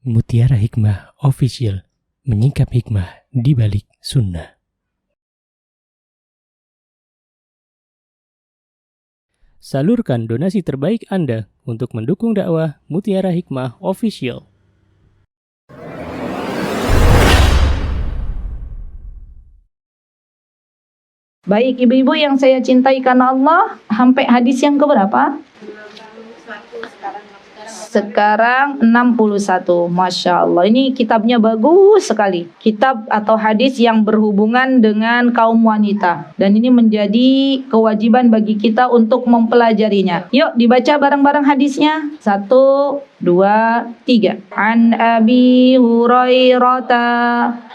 Mutiara Hikmah Official, menyingkap hikmah di balik sunnah. Salurkan donasi terbaik Anda untuk mendukung dakwah Mutiara Hikmah Official. Baik ibu-ibu yang saya cintai karena Allah, sampai hadis yang keberapa? Sekarang 61. Masya Allah, ini kitabnya bagus sekali. Kitab atau hadis yang berhubungan dengan kaum wanita. Dan ini menjadi kewajiban bagi kita untuk mempelajarinya. Yuk dibaca bareng-bareng hadisnya. 1, 2, 3. An Abi Hurairata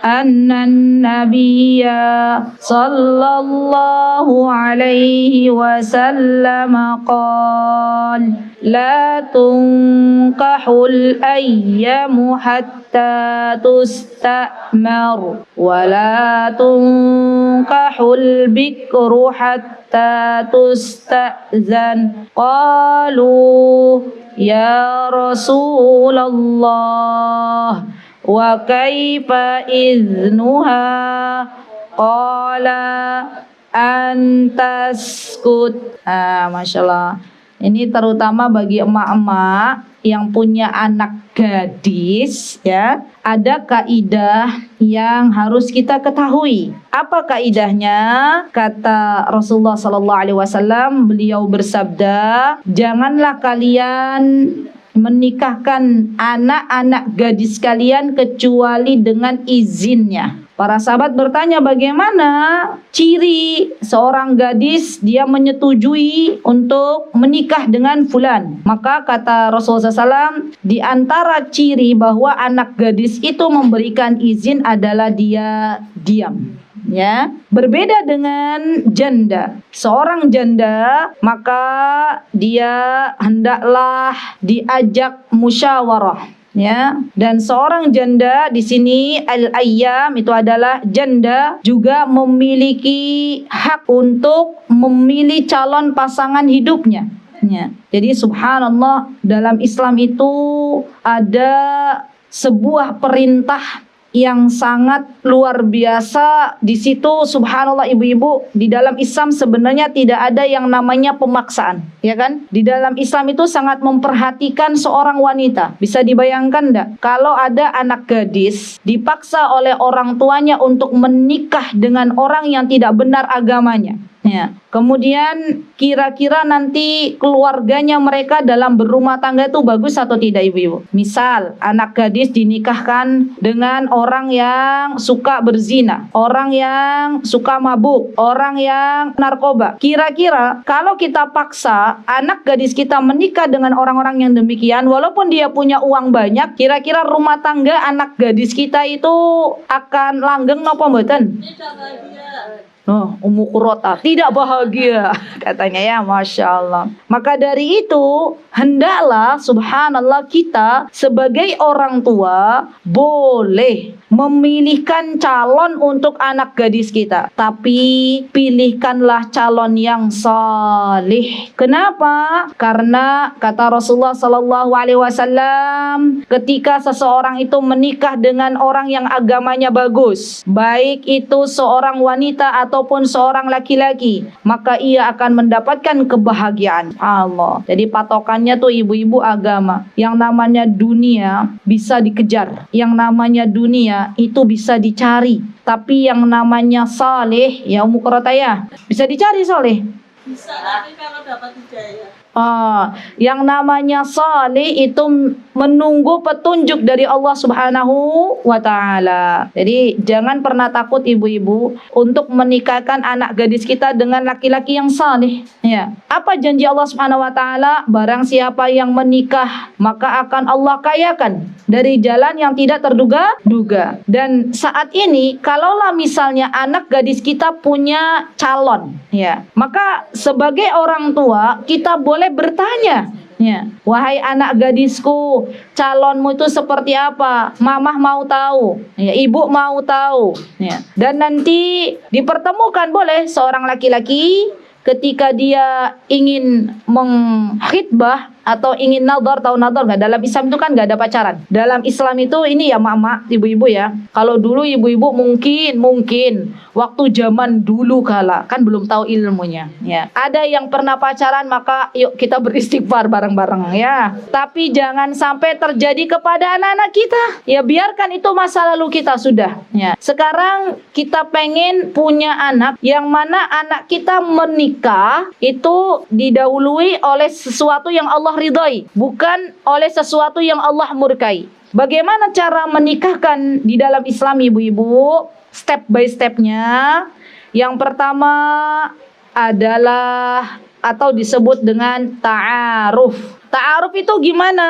annan nabiyya sallallahu alaihi wasallam qala la tunkahul ayyamu hatta tustamar wa la tunkahul bikru hatta tustazan. Qalu ya Rasulullah wa kaifa iznuha? Qala antaskut. Masya Allah. Ini terutama bagi emak-emak yang punya anak gadis, ya. Ada kaidah yang harus kita ketahui. Apa kaidahnya? Kata Rasulullah sallallahu alaihi wasallam, beliau bersabda, "Janganlah kalian menikahkan anak-anak gadis kalian kecuali dengan izinnya." Para sahabat bertanya, bagaimana ciri seorang gadis dia menyetujui untuk menikah dengan fulan? Maka kata Rasulullah SAW, di antara ciri bahwa anak gadis itu memberikan izin adalah dia diam. Ya, berbeda dengan janda. Seorang janda maka dia hendaklah diajak musyawarah. Ya, dan seorang janda di sini al-ayyam itu adalah janda juga memiliki hak untuk memilih calon pasangan hidupnya. Ya. Jadi subhanallah, dalam Islam itu ada sebuah perintah yang sangat luar biasa di situ. Subhanallah ibu-ibu, di dalam Islam sebenarnya tidak ada yang namanya pemaksaan, ya kan? Di dalam Islam itu sangat memperhatikan seorang wanita. Bisa dibayangkan enggak kalau ada anak gadis dipaksa oleh orang tuanya untuk menikah dengan orang yang tidak benar agamanya. Ya. Kemudian kira-kira nanti keluarganya mereka dalam berumah tangga itu bagus atau tidak ibu-ibu? Misal anak gadis dinikahkan dengan orang yang suka berzina, orang yang suka mabuk, orang yang narkoba. Kira-kira kalau kita paksa anak gadis kita menikah dengan orang-orang yang demikian, walaupun dia punya uang banyak, kira-kira rumah tangga anak gadis kita itu akan langgeng napa mboten? Umukurota, tidak bahagia katanya, ya. Masya Allah. Maka dari itu hendaklah subhanallah kita sebagai orang tua boleh memilihkan calon untuk anak gadis kita, tapi pilihkanlah calon yang salih. Kenapa? Karena kata Rasulullah sallallahu alaihi wasallam, ketika seseorang itu menikah dengan orang yang agamanya bagus, baik itu seorang wanita ataupun seorang laki-laki, maka ia akan mendapatkan kebahagiaan. Allah. Jadi patokannya tuh ibu-ibu agama. Yang namanya dunia bisa dikejar, yang namanya dunia itu bisa dicari, tapi yang namanya saleh, ya Ummu Qurrata, ya, bisa dicari saleh. Bisa, tapi kalau dapat hidayah. Yang namanya saleh itu menunggu petunjuk dari Allah Subhanahu wa Ta'ala. Jadi jangan pernah takut ibu-ibu untuk menikahkan anak gadis kita dengan laki-laki yang saleh. Ya. Apa janji Allah Subhanahu wa Ta'ala? Barang siapa yang menikah, maka akan Allah kayakan dari jalan yang tidak terduga-duga. Dan saat ini kalaulah misalnya anak gadis kita punya calon, ya, maka sebagai orang tua kita boleh bertanya, ya, wahai anak gadisku, calonmu itu seperti apa? Mamah mau tahu, ya, ibu mau tahu, ya. Dan nanti dipertemukan boleh seorang laki-laki ketika dia ingin mengkhitbah atau ingin nador, tahu nador nggak? Dalam Islam itu kan nggak ada pacaran. Dalam Islam itu ini ya mak-mak, ibu-ibu ya. Kalau dulu ibu-ibu mungkin waktu zaman dulu kala kan belum tahu ilmunya ya. Ada yang pernah pacaran, maka yuk kita beristighfar bareng-bareng ya. Tapi jangan sampai terjadi kepada anak-anak kita. Ya biarkan itu masa lalu kita sudah ya. Sekarang kita pengen punya anak yang mana anak kita menikah itu didahului oleh sesuatu yang Allah ridhai, bukan oleh sesuatu yang Allah murkai. Bagaimana cara menikahkan di dalam Islam ibu-ibu? Step by stepnya. Yang pertama adalah atau disebut dengan ta'aruf. Ta'aruf itu gimana?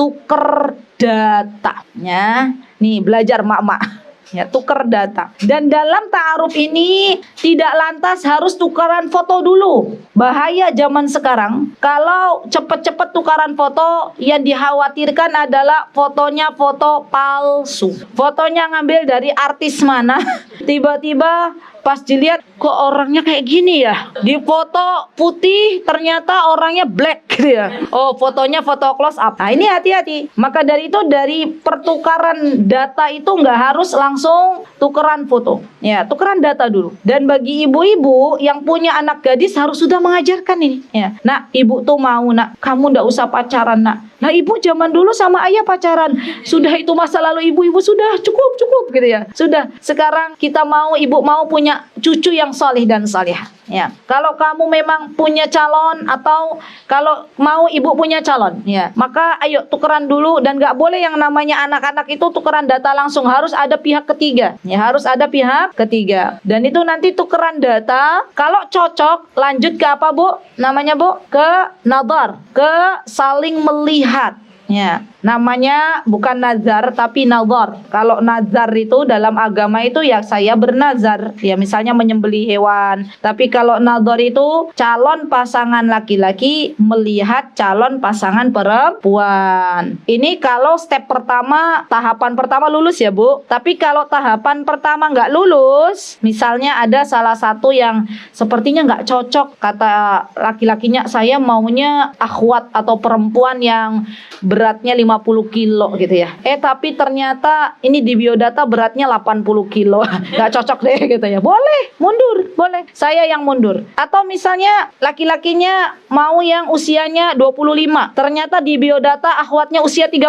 Tuker datanya. Nih belajar mak-mak. Ya, tuker data. Dan dalam ta'aruf ini tidak lantas harus tukaran foto dulu. Bahaya zaman sekarang. Kalau cepet-cepet tukaran foto, yang dikhawatirkan adalah fotonya foto palsu. Fotonya ngambil dari artis mana. Tiba-tiba pas dilihat kok orangnya kayak gini ya. Di foto putih ternyata orangnya black gitu ya. Oh, fotonya foto close up. Nah, ini hati-hati. Maka dari itu dari pertukaran data itu nggak harus langsung tukeran foto. Ya, tukeran data dulu. Dan bagi ibu-ibu yang punya anak gadis harus sudah mengajarkan ini. Ya. Nak, ibu tuh mau nak, kamu nggak usah pacaran nak. Nah, ibu zaman dulu sama ayah pacaran. Sudah itu masa lalu ibu-ibu sudah cukup gitu ya. Sudah. Sekarang kita mau, ibu mau punya cucu yang solih dan salihah. Ya, kalau kamu memang punya calon atau kalau mau ibu punya calon, ya, maka ayo tukeran dulu dan nggak boleh yang namanya anak-anak itu tukeran data langsung, harus ada pihak ketiga. Ya, harus ada pihak ketiga. Dan itu nanti tukeran data, kalau cocok lanjut ke apa Bu? Namanya Bu? Ke nadar, ke saling melihat. Ya, namanya bukan nazar tapi nazar. Kalau nazar itu dalam agama itu ya saya bernazar, ya misalnya menyembelih hewan. Tapi kalau nazar itu calon pasangan laki-laki melihat calon pasangan perempuan. Ini kalau step pertama, tahapan pertama lulus ya Bu. Tapi kalau tahapan pertama nggak lulus, misalnya ada salah satu yang sepertinya nggak cocok, kata laki-lakinya saya maunya akhwat atau perempuan yang beratnya 50 kilo gitu ya. Tapi ternyata ini di biodata beratnya 80 kilo. Gak cocok deh gitu ya. Boleh, mundur, boleh. Saya yang mundur. Atau misalnya laki-lakinya mau yang usianya 25. Ternyata di biodata akhwatnya usia 30.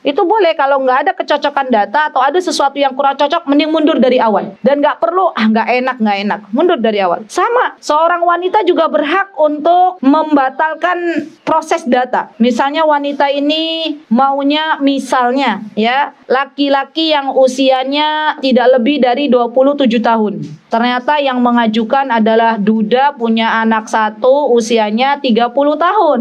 Itu boleh kalau nggak ada kecocokan data atau ada sesuatu yang kurang cocok, mending mundur dari awal. Dan nggak perlu, nggak enak. Mundur dari awal. Sama, seorang wanita juga berhak untuk membatalkan proses data. Misalnya wanita ini maunya misalnya ya laki-laki yang usianya tidak lebih dari 27 tahun. Ternyata yang mengajukan adalah duda punya anak satu usianya 30 tahun.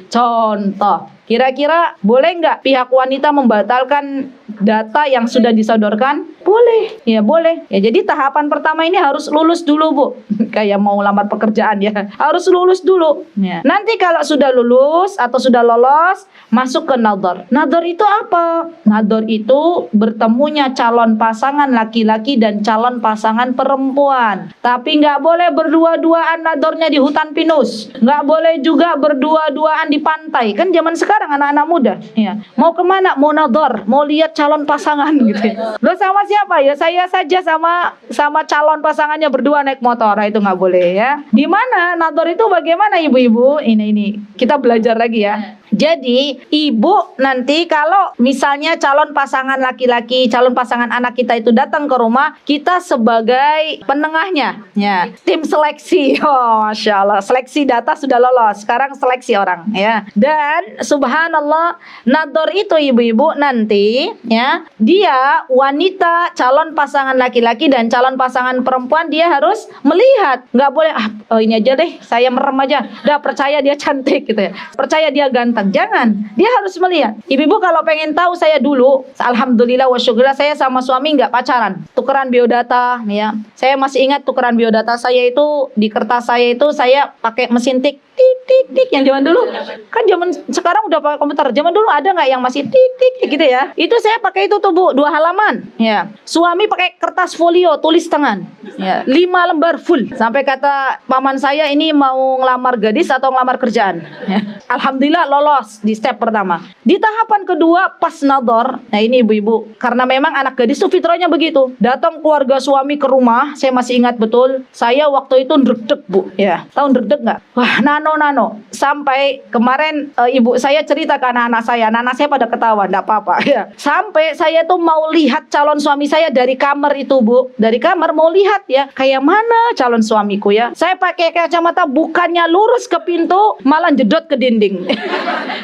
Contoh. Kira-kira boleh nggak pihak wanita membatalkan data yang sudah disodorkan? Boleh, ya boleh. Ya jadi tahapan pertama ini harus lulus dulu Bu. Kayak mau lamar pekerjaan ya, harus lulus dulu. Ya. Nanti kalau sudah lulus atau sudah lolos, masuk ke nador. Nador itu apa? Nador itu bertemunya calon pasangan laki-laki dan calon pasangan perempuan. Tapi nggak boleh berdua-duaan nadornya di hutan pinus. Nggak boleh juga berdua-duaan di pantai. Kan zaman sekarang anak-anak muda. Ya. Mau kemana? Mau nador, mau lihat calon pasangan gitu. Lo sama siapa ya? Saya saja sama calon pasangannya berdua naik motor. Itu nggak boleh ya. Di mana nador itu bagaimana ibu-ibu? Ini kita belajar lagi ya. Jadi ibu nanti kalau misalnya calon pasangan laki-laki, calon pasangan anak kita itu datang ke rumah, kita sebagai penengahnya, ya tim seleksi. Oh, masya Allah, seleksi data sudah lolos. Sekarang seleksi orang, ya. Dan subhanallah, nador itu ibu-ibu nanti, ya dia wanita calon pasangan laki-laki dan calon pasangan perempuan dia harus melihat, nggak boleh ini aja deh, saya merem aja, dah percaya dia cantik gitu ya, percaya dia ganteng. Jangan, dia harus melihat. Ibu-ibu kalau pengen tahu, saya dulu alhamdulillah wa syukurillah saya sama suami nggak pacaran, tukeran biodata ya. Saya masih ingat tukeran biodata saya itu di kertas saya itu saya pakai mesin tik tik tik tik yang zaman dulu. Kan zaman sekarang udah pakai komputer. Zaman dulu ada nggak yang masih tik tik tik gitu ya? Itu saya pakai itu tuh Bu, 2 halaman. Ya. Suami pakai kertas folio tulis tangan. Ya, 5 lembar full. Sampai kata paman saya ini mau ngelamar gadis atau ngelamar kerjaan. Ya. Alhamdulillah lolos di step pertama. Di tahapan kedua pas nador. Nah ini ibu-ibu, karena memang anak gadis tuh fitrahnya begitu. Datang keluarga suami ke rumah, saya masih ingat betul. Saya waktu itu ndredeg Bu. Ya, tahu ndredeg nggak? Wah, nano. Sampai kemarin ibu saya cerita ke anak-anak saya pada ketawa, enggak apa-apa ya. Sampai saya tuh mau lihat calon suami saya dari kamar itu Bu. Dari kamar mau lihat ya, kayak mana calon suamiku ya. Saya pakai kacamata bukannya lurus ke pintu, malah jedot ke dinding.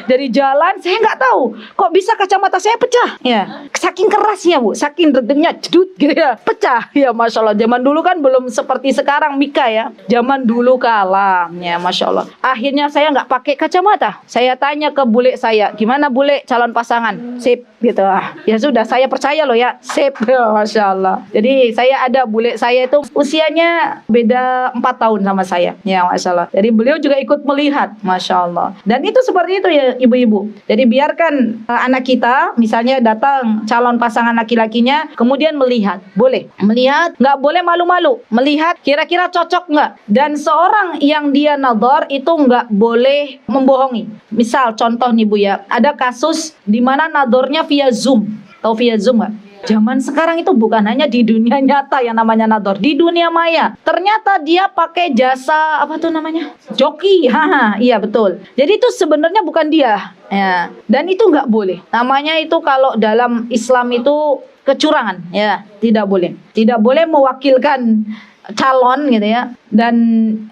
Dari jalan saya nggak tahu, kok bisa kacamata saya pecah ya. Saking kerasnya Bu, saking deg-degnya jedut gitu ya, pecah ya. Masya Allah, zaman dulu kan belum seperti sekarang Mika ya. Zaman dulu kalah ya, Masya Allah. Akhirnya saya nggak pakai kacamata. Saya tanya ke bule saya, gimana bule calon pasangan? Sip gitu. Ya sudah, saya percaya loh ya, sip ya, Masya Allah. Jadi saya ada bule saya itu usianya beda 4 tahun sama saya ya, Masya Allah. Jadi beliau juga ikut melihat, Masya Allah. Dan itu seperti itu ya ibu-ibu. Jadi biarkan anak kita misalnya datang calon pasangan laki-lakinya, kemudian melihat, boleh melihat, nggak boleh malu-malu, melihat kira-kira cocok nggak. Dan seorang yang dia nador itu nggak boleh membohongi. Misal contoh nih Bu ya, ada kasus di mana nadornya via Zoom. Tahu via Zoom nggak? Zaman sekarang itu bukan hanya di dunia nyata yang namanya nador, di dunia maya. Ternyata dia pakai jasa apa tuh namanya? Joki. Iya betul. Jadi itu sebenarnya bukan dia. Ya. Dan itu nggak boleh. Namanya itu kalau dalam Islam itu kecurangan. Ya, tidak boleh. Tidak boleh mewakilkan calon gitu ya. Dan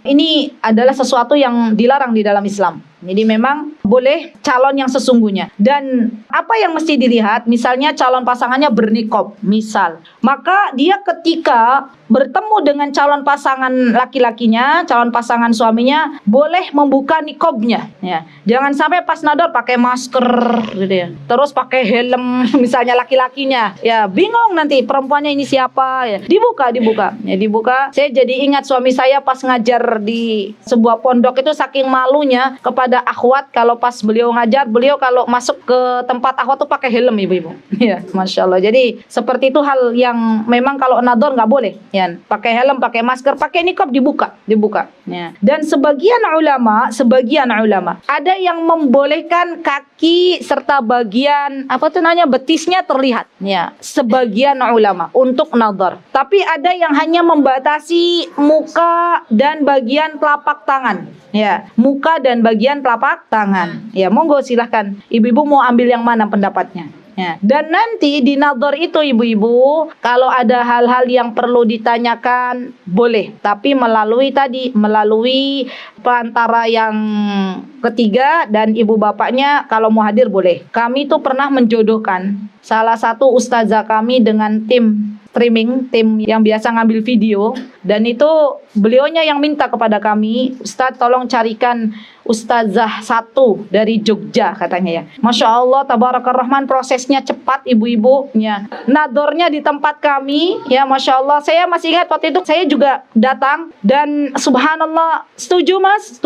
ini adalah sesuatu yang dilarang di dalam Islam. Jadi memang boleh calon yang sesungguhnya. Dan apa yang mesti dilihat, misalnya calon pasangannya bernikob, misal. Maka dia ketika bertemu dengan calon pasangan laki-lakinya, calon pasangan suaminya, boleh membuka nikobnya. Ya. Jangan sampai pas nador pakai masker gitu ya. Terus pakai helm misalnya laki-lakinya. Ya, bingung nanti perempuannya ini siapa ya. Dibuka. Ya, dibuka. Saya jadi ingat suami saya pas ngajar di sebuah pondok itu saking malunya kepada akhwat, kalau pas beliau ngajar, beliau kalau masuk ke tempat akhwat tuh pakai helm ibu-ibu. Ya, Masya Allah. Jadi seperti itu hal yang memang kalau nador nggak boleh. Ya, pakai helm, pakai masker, pakai niqab dibuka. Ya. Dan sebagian ulama ada yang membolehkan kaki serta bagian betisnya terlihat. Ya, sebagian ulama untuk nador. Tapi ada yang hanya membatasi muka dan bagian telapak tangan. Ya, muka dan bagian telapak tangan. Ya, monggo silahkan. Ibu-ibu mau ambil yang mana pendapatnya? Ya. Dan nanti di nador itu ibu-ibu, kalau ada hal-hal yang perlu ditanyakan boleh, tapi melalui perantara yang ketiga, dan ibu bapaknya kalau mau hadir boleh. Kami tuh pernah menjodohkan salah satu ustazah kami dengan tim yang biasa ngambil video, dan itu beliaunya yang minta kepada kami, Ustadz tolong carikan ustazah satu dari Jogja katanya ya. Masya Allah, tabarakallah rahman, prosesnya cepat ibu-ibu ya. Nadornya di tempat kami ya, Masya Allah. Saya masih ingat waktu itu saya juga datang, dan subhanallah, setuju mas?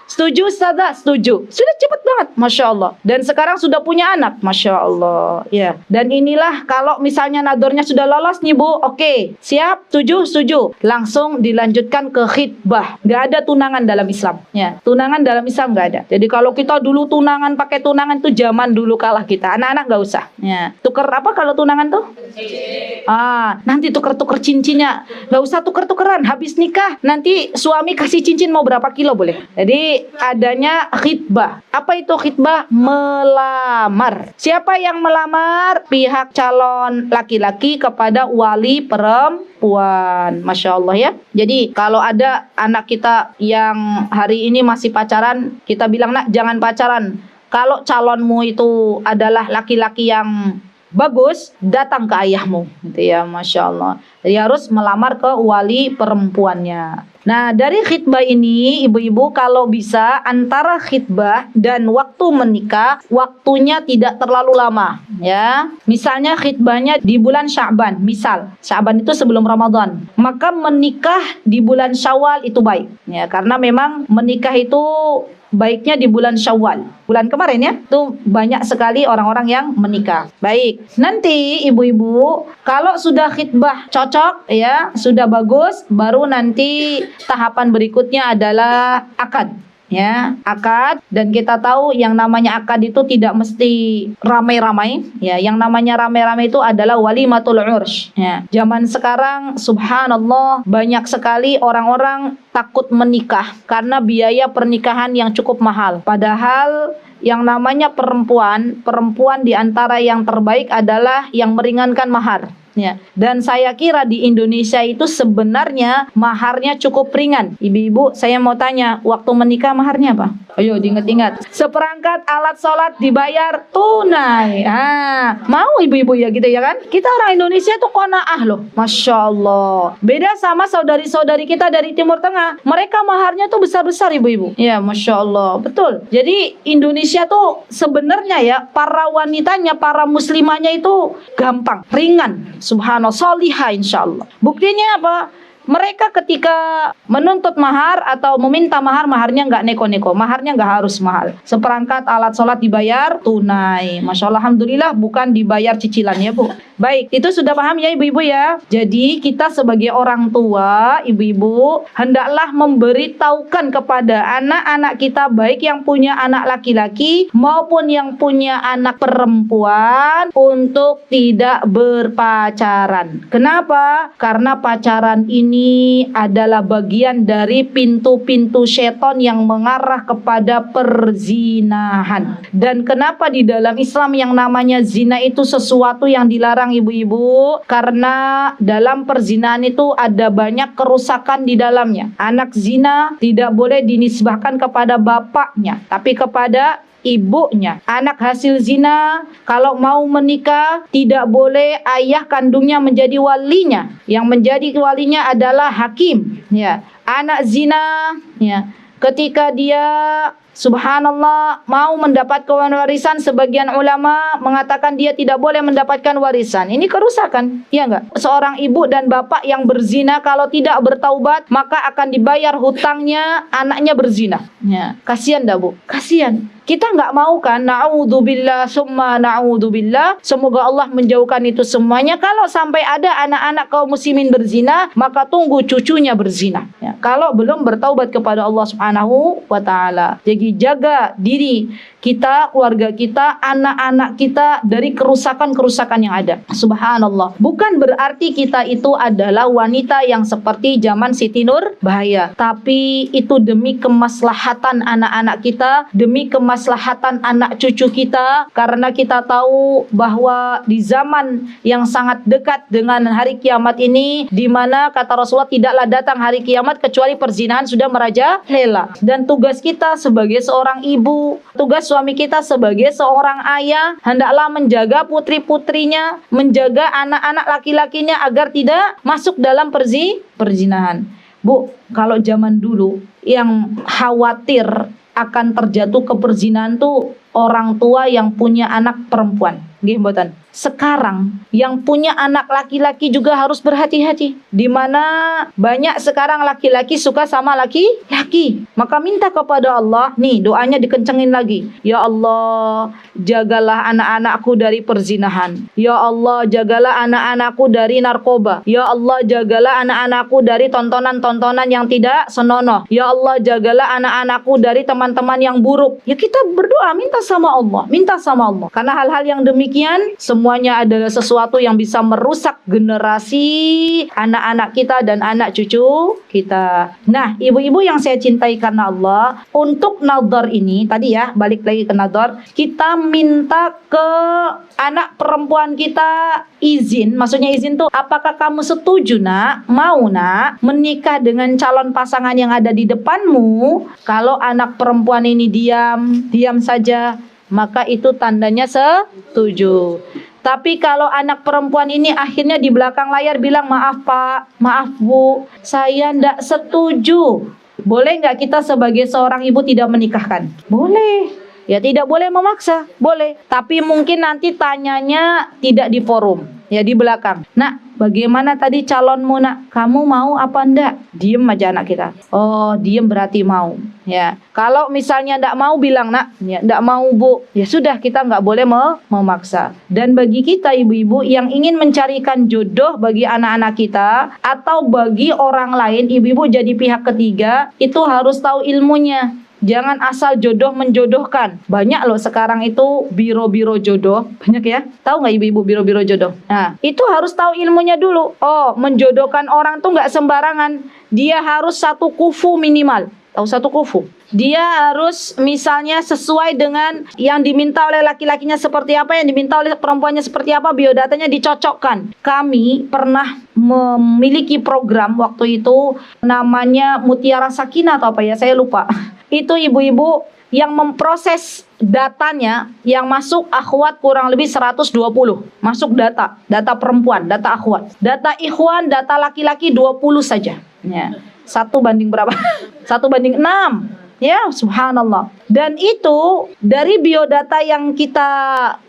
Setuju ustazah? Setuju. Sudah cepat banget, Masya Allah. Dan sekarang sudah punya anak, Masya Allah ya. Dan inilah kalau misalnya nadornya sudah lolos nih Bu, oke, siap, setuju, langsung dilanjutkan ke khitbah. Gak ada tunangan dalam Islam ya. Tunangan dalam Islam gak ada. Jadi kalau kita dulu tunangan pakai tunangan itu zaman dulu kalah kita. Anak-anak gak usah ya. Tuker apa kalau tunangan tuh? Nanti tuker-tuker cincinnya. Gak usah tuker-tukeran. Habis nikah nanti suami kasih cincin mau berapa kilo boleh. Jadi adanya khitbah. Apa itu khitbah? Melamar. Siapa yang melamar? Pihak calon laki-laki kepada wali perempuan. Masya Allah ya. Jadi kalau ada anak kita yang hari ini masih pacaran, kita bilang, nak jangan pacaran. Kalau calonmu itu adalah laki-laki yang bagus, datang ke ayahmu gitu ya, Masya Allah. Jadi harus melamar ke wali perempuannya. Nah, dari khitbah ini ibu-ibu kalau bisa antara khitbah dan waktu menikah waktunya tidak terlalu lama ya. Misalnya khitbahnya di bulan Sya'ban, misal Sya'ban itu sebelum Ramadan, maka menikah di bulan Syawal itu baik ya, karena memang menikah itu baiknya di bulan Syawal. Bulan kemarin ya, tuh banyak sekali orang-orang yang menikah. Baik, nanti ibu-ibu kalau sudah khitbah cocok ya, sudah bagus, baru nanti tahapan berikutnya adalah akad. Ya, akad, dan kita tahu yang namanya akad itu tidak mesti ramai-ramai ya, yang namanya ramai-ramai itu adalah walimatul ursh ya. Zaman sekarang subhanallah banyak sekali orang-orang takut menikah karena biaya pernikahan yang cukup mahal, padahal yang namanya perempuan di antara yang terbaik adalah yang meringankan mahar. Ya. Dan saya kira di Indonesia itu sebenarnya maharnya cukup ringan. Ibu-ibu, saya mau tanya, waktu menikah maharnya apa? Ayo diingat-ingat. Seperangkat alat sholat dibayar tunai. Mau ibu-ibu ya gitu ya kan? Kita orang Indonesia tuh qanaah loh. Masya Allah. Beda sama saudari-saudari kita dari Timur Tengah. Mereka maharnya tuh besar-besar ibu-ibu. Ya Masya Allah. Betul. Jadi Indonesia tuh sebenarnya ya, para wanitanya, para muslimahnya itu gampang, ringan. Subhanallah, solihah insya Allah. Buktinya apa? Mereka ketika menuntut mahar atau meminta mahar, maharnya nggak neko-neko, maharnya nggak harus mahal. Seperangkat alat sholat dibayar tunai. Masya Allah, alhamdulillah bukan dibayar cicilan ya Bu. Baik, itu sudah paham ya ibu-ibu ya. Jadi kita sebagai orang tua, ibu-ibu hendaklah memberitahukan kepada anak-anak kita, baik yang punya anak laki-laki maupun yang punya anak perempuan, untuk tidak berpacaran. Kenapa? Karena pacaran ini adalah bagian dari pintu-pintu setan yang mengarah kepada perzinahan. Dan kenapa di dalam Islam yang namanya zina itu sesuatu yang dilarang ibu-ibu? Karena dalam perzinahan itu ada banyak kerusakan di dalamnya. Anak zina tidak boleh dinisbahkan kepada bapaknya, tapi kepada ibunya. Anak hasil zina kalau mau menikah tidak boleh ayah kandungnya menjadi walinya. Yang menjadi walinya adalah hakim. Ya, anak zina ya, ketika dia subhanallah mau mendapatkan warisan, sebagian ulama mengatakan dia tidak boleh mendapatkan warisan. Ini kerusakan, ya enggak? Seorang ibu dan bapak yang berzina kalau tidak bertaubat, maka akan dibayar hutangnya anaknya berzina. Ya, kasihan dah Bu, kasihan. Kita nggak mau kan, na'udzubillah summa na'udzubillah, semoga Allah menjauhkan itu semuanya. Kalau sampai ada anak-anak kaum muslimin berzina, maka tunggu cucunya berzina ya, kalau belum bertaubat kepada Allah Subhanahu wa ta'ala. Jadi jaga diri kita, keluarga kita, anak-anak kita dari kerusakan-kerusakan yang ada. Subhanallah. Bukan berarti kita itu adalah wanita yang seperti zaman Siti Nur Bahaya, tapi itu demi kemaslahatan anak-anak kita, demi kemaslahatan anak cucu kita, karena kita tahu bahwa di zaman yang sangat dekat dengan hari kiamat ini, di mana kata Rasulullah tidaklah datang hari kiamat kecuali perzinahan sudah merajalela. Dan tugas kita sebagai seorang ibu, tugas suami kita sebagai seorang ayah, hendaklah menjaga putri-putrinya, menjaga anak-anak laki-lakinya agar tidak masuk dalam perzinahan. Bu, kalau zaman dulu yang khawatir akan terjatuh ke perzinahan tuh orang tua yang punya anak perempuan. Nggih mboten. Sekarang yang punya anak laki-laki juga harus berhati-hati. Di mana banyak sekarang laki-laki suka sama laki-laki. Maka minta kepada Allah, nih doanya dikencengin lagi. Ya Allah, jagalah anak-anakku dari perzinahan. Ya Allah, jagalah anak-anakku dari narkoba. Ya Allah, jagalah anak-anakku dari tontonan-tontonan yang tidak senonoh. Ya Allah, jagalah anak-anakku dari teman-teman yang buruk. Ya kita berdoa, minta sama Allah, minta sama Allah. Karena hal-hal yang demikian semuanya adalah sesuatu yang bisa merusak generasi anak-anak kita dan anak cucu kita. Nah, ibu-ibu yang saya cintai karena Allah, untuk nadhar ini tadi ya, balik lagi ke nadhar, kita minta ke anak perempuan kita izin. Maksudnya izin tuh, apakah kamu setuju nak, mau nak menikah dengan calon pasangan yang ada di depanmu? Kalau anak perempuan ini diam saja, maka itu tandanya setuju. Tapi kalau anak perempuan ini akhirnya di belakang layar bilang, maaf Pak, maaf Bu, saya ndak setuju. Boleh nggak kita sebagai seorang ibu tidak menikahkan? Boleh. Ya tidak boleh memaksa, boleh. Tapi mungkin nanti tanyanya tidak di forum, ya di belakang. Nak, bagaimana tadi calonmu nak? Kamu mau apa enggak? Diem aja anak kita. Oh, diem berarti mau. Ya, kalau misalnya enggak mau bilang nak, ya enggak mau Bu. Ya sudah, kita enggak boleh memaksa. Dan bagi kita ibu-ibu yang ingin mencarikan jodoh bagi anak-anak kita atau bagi orang lain, ibu-ibu jadi pihak ketiga, itu harus tahu ilmunya. Jangan asal jodoh menjodohkan. Banyak loh sekarang itu biro-biro jodoh. Banyak ya. Tahu nggak ibu-ibu biro-biro jodoh? Nah, itu harus tahu ilmunya dulu. Oh, menjodohkan orang tuh nggak sembarangan. Dia harus satu kufu minimal. Tahu satu kufu? Dia harus misalnya sesuai dengan yang diminta oleh laki-lakinya seperti apa, yang diminta oleh perempuannya seperti apa, biodatanya dicocokkan. Kami pernah memiliki program waktu itu namanya Mutiara Sakinah atau apa ya, saya lupa. Itu ibu-ibu yang memproses datanya yang masuk akhwat kurang lebih 120. Masuk data perempuan, data akhwat. Data ikhwan, data laki-laki 20 saja. Ya. 1 banding berapa? 1 banding 6. Ya, subhanallah. Dan itu dari biodata yang kita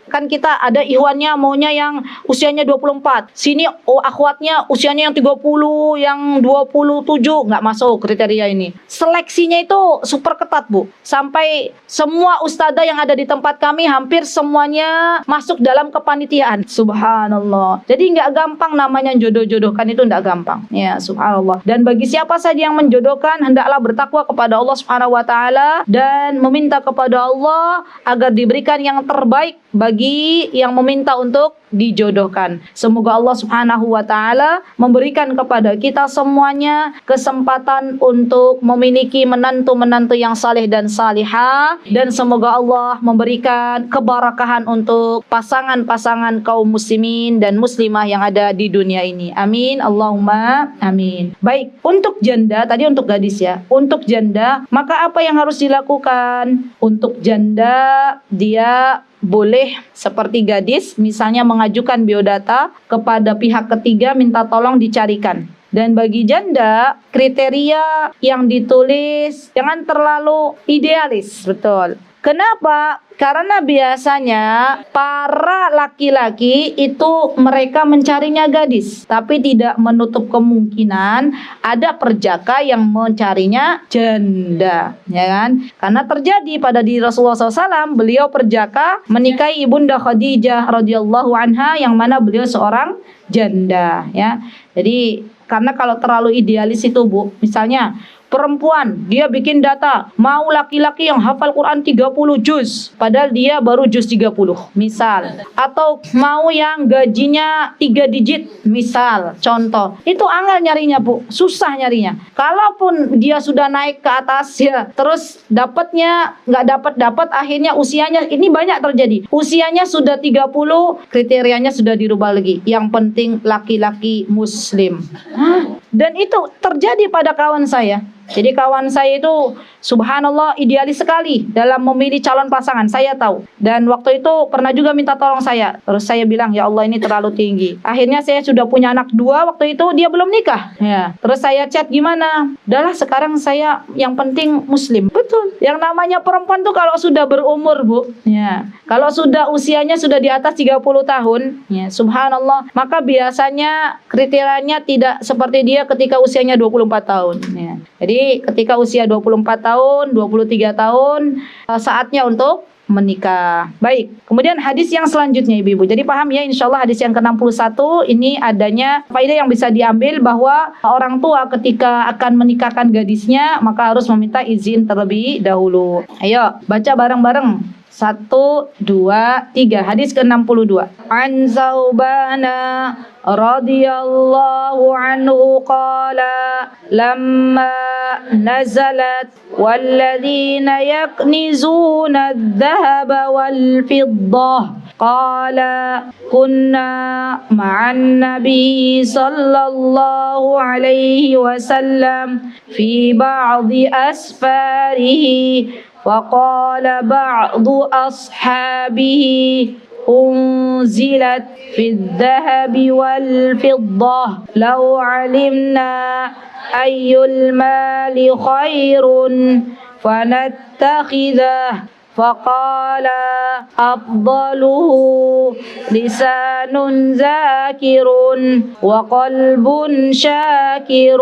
ada ikhwannya maunya yang usianya 24. Sini akhwatnya usianya yang 30, yang 27, nggak masuk kriteria ini. Seleksinya itu super ketat, Bu. Sampai semua ustadzah yang ada di tempat kami hampir semuanya masuk dalam kepanitiaan. Subhanallah. Jadi nggak gampang namanya jodoh-jodohkan, itu nggak gampang. Ya, subhanallah. Dan bagi siapa saja yang menjodohkan, hendaklah bertakwa kepada Allah Subhanahu wa taala dan meminta kepada Allah agar diberikan yang terbaik bagi yang meminta untuk dijodohkan. Semoga Allah Subhanahu wa taala memberikan kepada kita semuanya kesempatan untuk memiliki menantu-menantu yang saleh dan salihah, dan semoga Allah memberikan keberkahan untuk pasangan-pasangan kaum muslimin dan muslimah yang ada di dunia ini. Amin, Allahumma amin. Baik, untuk janda, tadi untuk gadis ya. Untuk janda, maka apa yang harus dilakukan? Untuk janda, dia boleh seperti gadis, misalnya mengajukan biodata kepada pihak ketiga, minta tolong dicarikan. Dan bagi janda, kriteria yang ditulis jangan terlalu idealis, betul. Kenapa? Karena biasanya para laki-laki itu mereka mencarinya gadis, tapi tidak menutup kemungkinan ada perjaka yang mencarinya janda, ya kan? Karena terjadi pada diri Rasulullah SAW, beliau perjaka menikahi ibunda Khadijah radhiyallahu anha, yang mana beliau seorang janda, ya. Jadi karena kalau terlalu idealis itu, Bu, misalnya perempuan, dia bikin data, mau laki-laki yang hafal Quran 30 juz, padahal dia baru juz 30, misal. Atau mau yang gajinya 3 digit, misal, contoh. Itu angel nyarinya, Bu, susah nyarinya. Kalaupun dia sudah naik ke atas, ya, terus dapatnya nggak dapat, akhirnya usianya, ini banyak terjadi. Usianya sudah 30, kriterianya sudah dirubah lagi. Yang penting laki-laki muslim. Dan itu terjadi pada kawan saya. Jadi kawan saya itu subhanallah idealis sekali dalam memilih calon pasangan, saya tahu. Dan waktu itu pernah juga minta tolong saya. Terus saya bilang, ya Allah ini terlalu tinggi. Akhirnya saya sudah punya anak 2, waktu itu dia belum nikah. Ya. Terus saya chat, gimana? Udahlah sekarang saya yang penting muslim. Betul. Yang namanya perempuan tuh kalau sudah berumur, Bu. Ya. Kalau sudah usianya sudah di atas 30 tahun, ya subhanallah, maka biasanya kriterianya tidak seperti dia ketika usianya 24 tahun. Ya. Jadi ketika usia 24 tahun, 23 tahun, saatnya untuk menikah. Baik, kemudian hadis yang selanjutnya ibu-ibu. Jadi paham ya, insyaallah hadis yang ke-61 ini adanya faedah yang bisa diambil bahwa orang tua ketika akan menikahkan gadisnya maka harus meminta izin terlebih dahulu. Ayo, baca bareng-bareng. 1, 2, 3. Hadis ke-62. An Zaubana radhiyallahu anhu qala lamma nazalat walladzina yaknizuna adh-dhahaba wal fiddah qala kunna ma'an nabi sallallahu alaihi wasallam fi ba'di asfarihi وقال بعض أصحابه انظروا unzilat fid dhahabi wal fiddah law alimna ayyul mali khairun fanattakhidah فقال أفضله لسان ذاكر وقلب شاكر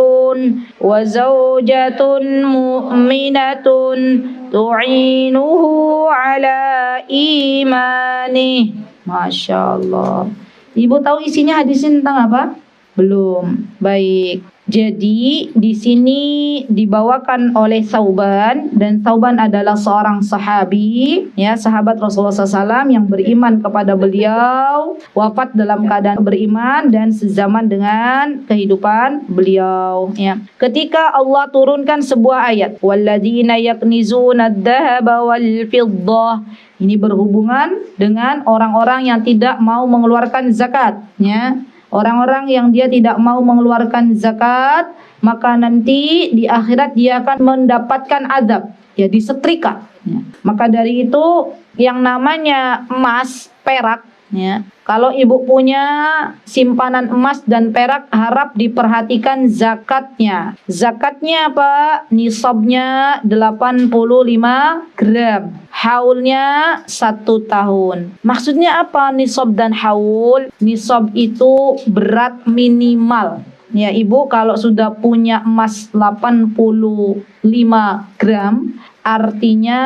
وزوجة مؤمنة تعينه على إيمانه. Masya Allah. Ibu tahu isinya hadis ini tentang apa? Belum. Baik. Jadi di sini dibawakan oleh Thauban, dan Thauban adalah seorang sahabi, ya, sahabat Rasulullah SAW yang beriman kepada beliau, wafat dalam keadaan beriman dan sezaman dengan kehidupan beliau. Ya. Ketika Allah turunkan sebuah ayat, walladzina yaknizuna ad-dhahaba wal fiddah, ini berhubungan dengan orang-orang yang tidak mau mengeluarkan zakat, ya. Orang-orang yang dia tidak mau mengeluarkan zakat, maka nanti di akhirat dia akan mendapatkan azab, ya, disetrika. Ya. Maka dari itu yang namanya emas, perak, ya, kalau ibu punya simpanan emas dan perak, harap diperhatikan zakatnya. Zakatnya apa? Nisabnya 85 gram. Haulnya 1 tahun. Maksudnya apa nisab dan haul? Nisab itu berat minimal. Ya, ibu kalau sudah punya emas 85 gram, artinya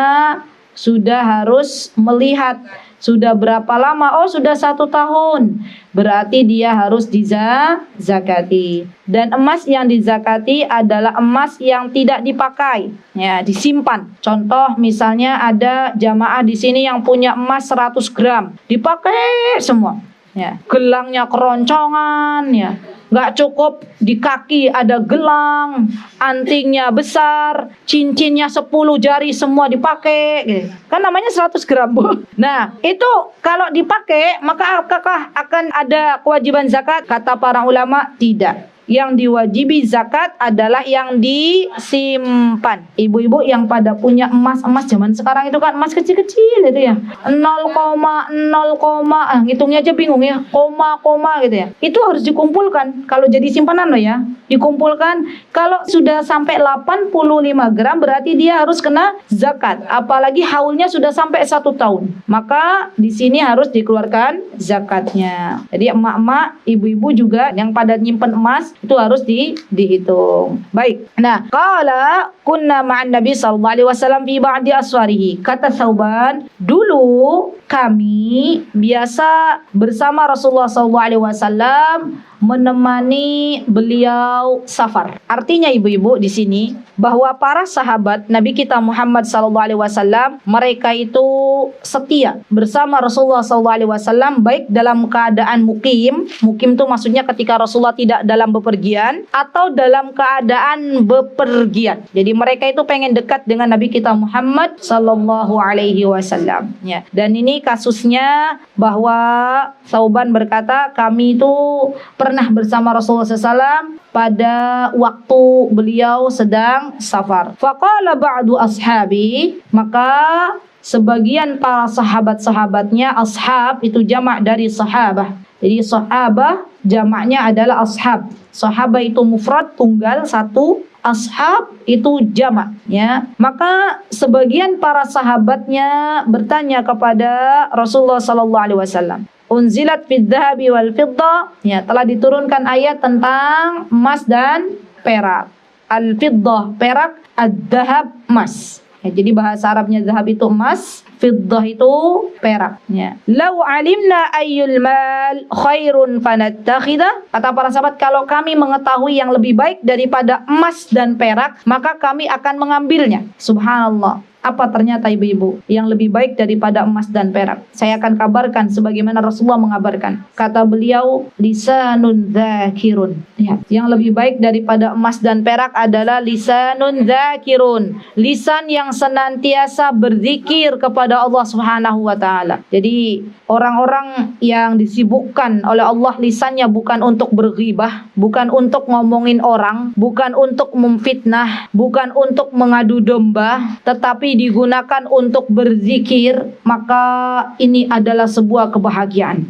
sudah harus melihat sudah berapa lama. Oh, sudah 1 tahun. Berarti dia harus dizakati. Dan emas yang dizakati adalah emas yang tidak dipakai, ya, disimpan. Contoh misalnya ada jamaah di sini yang punya emas 100 gram, dipakai semua. Ya, gelangnya keroncongan, ya. Nggak cukup di kaki ada gelang, antingnya besar, cincinnya 10 jari semua dipakai, gitu. Kan namanya 100 gram, Bu. Nah, itu kalau dipakai, maka apakah akan ada kewajiban zakat? Kata para ulama, tidak. Yang diwajibi zakat adalah yang disimpan. Ibu-ibu yang pada punya emas zaman sekarang itu kan emas kecil-kecil itu ya, 0,0, ngitungnya aja bingung ya, koma gitu ya. Itu harus dikumpulkan kalau jadi simpanan loh ya. Dikumpulkan. Kalau sudah sampai 85 gram berarti dia harus kena zakat. Apalagi haulnya sudah sampai 1 tahun. Maka di sini harus dikeluarkan zakatnya. Jadi emak-emak, ibu-ibu juga yang pada nyimpen emas itu harus dihitung. Baik. Nah, qala kunna ma'an Nabi sallallahu alaihi wasallam fi ba'di aswarihi. Kata Thauban, dulu kami biasa bersama Rasulullah sallallahu alaihi wasallam menemani beliau safar. Artinya ibu-ibu di sini bahwa para sahabat Nabi kita Muhammad SAW mereka itu setia bersama Rasulullah SAW, baik dalam keadaan mukim itu maksudnya ketika Rasulullah tidak dalam bepergian atau dalam keadaan bepergian. Jadi mereka itu pengen dekat dengan Nabi kita Muhammad SAW. Ya. Dan ini kasusnya bahwa Thauban berkata kami itu pernah bersama Rasulullah SAW pada waktu beliau sedang safar. Faqala ba'du ashabi, maka sebagian para sahabat-sahabatnya, ashab itu jamak dari sahabah. Jadi sahabah jamaknya adalah ashab. Sahabah itu mufrad tunggal satu, ashab itu jamak, ya. Maka sebagian para sahabatnya bertanya kepada Rasulullah sallallahu alaihi wasallam, unzilat fid dhahabi wal fiddah, ya, telah diturunkan ayat tentang emas dan perak. Al fiddah perak, ad-dhahab emas. Ya, jadi bahasa Arabnya dhahab itu emas, fiddah itu perak, ya. Lau alimna ayyul mal khairun fanattakhidah. Kata para sahabat, kalau kami mengetahui yang lebih baik daripada emas dan perak, maka kami akan mengambilnya. Subhanallah. Apa ternyata ibu-ibu yang lebih baik daripada emas dan perak? Saya akan kabarkan sebagaimana Rasulullah mengabarkan. Kata beliau, lisanun dzakirun. Ya, yang lebih baik daripada emas dan perak adalah lisanun dzakirun. Lisan yang senantiasa berzikir kepada Allah Subhanahu wa taala. Jadi orang-orang yang disibukkan oleh Allah lisannya bukan untuk berghibah, bukan untuk ngomongin orang, bukan untuk memfitnah, bukan untuk mengadu domba, tetapi digunakan untuk berzikir, maka ini adalah sebuah kebahagiaan.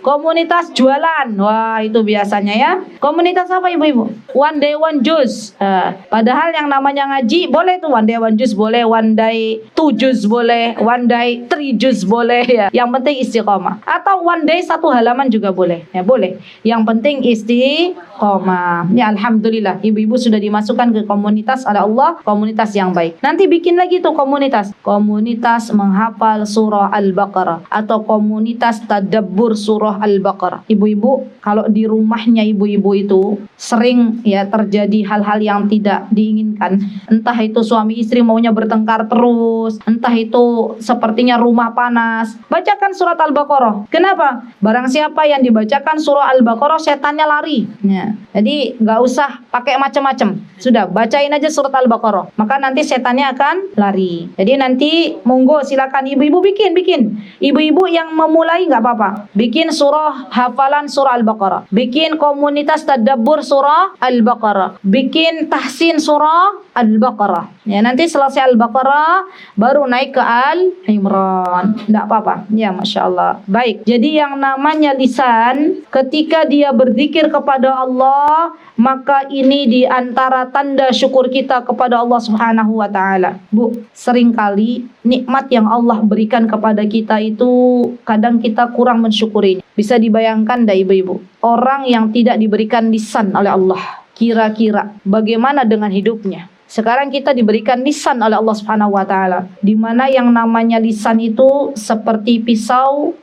Komunitas jualan. Wah, itu biasanya ya. Komunitas apa ibu-ibu? One day one juice. Padahal yang namanya ngaji boleh tuh one day one juice boleh, one day two juice boleh, one day three juice boleh ya. Yang penting istiqomah. Atau one day satu halaman juga boleh. Ya, boleh. Yang penting istiqomah. Ya, alhamdulillah ibu-ibu sudah dimasukkan ke komunitas oleh Allah, komunitas yang baik. Nanti bikin lagi tuh komunitas. Komunitas menghafal surah Al-Baqarah atau komunitas tadabbur surah Al-Baqarah. Ibu-ibu, kalau di rumahnya ibu-ibu itu sering ya terjadi hal-hal yang tidak diinginkan. Entah itu suami istri maunya bertengkar terus, entah itu sepertinya rumah panas. Bacakan surat Al-Baqarah. Kenapa? Barang siapa yang dibacakan surah Al-Baqarah, setannya lari. Ya. Jadi nggak usah pakai macam-macam. Sudah, bacain aja surat Al-Baqarah. Maka nanti setannya akan lari. Jadi nanti monggo silakan ibu-ibu bikin. Ibu-ibu yang memulai nggak apa-apa. Bikin surah hafalan surah Al-Baqarah. Bikin komunitas tadabbur surah Al-Baqarah. Bikin tahsin surah Al-Baqarah. Ya, nanti selesai Al-Baqarah baru naik ke Al-Imran. Nggak apa-apa. Ya, Masya Allah. Baik. Jadi yang namanya lisan ketika dia berzikir kepada Allah, maka ini di antara tanda syukur kita kepada Allah Subhanahu wa taala. Bu, seringkali nikmat yang Allah berikan kepada kita itu kadang kita kurang mensyukurinya. Bisa dibayangkan dah ibu-ibu, orang yang tidak diberikan lisan oleh Allah, kira-kira bagaimana dengan hidupnya? Sekarang kita diberikan lisan oleh Allah Subhanahu wa taala, di mana yang namanya lisan itu seperti pisau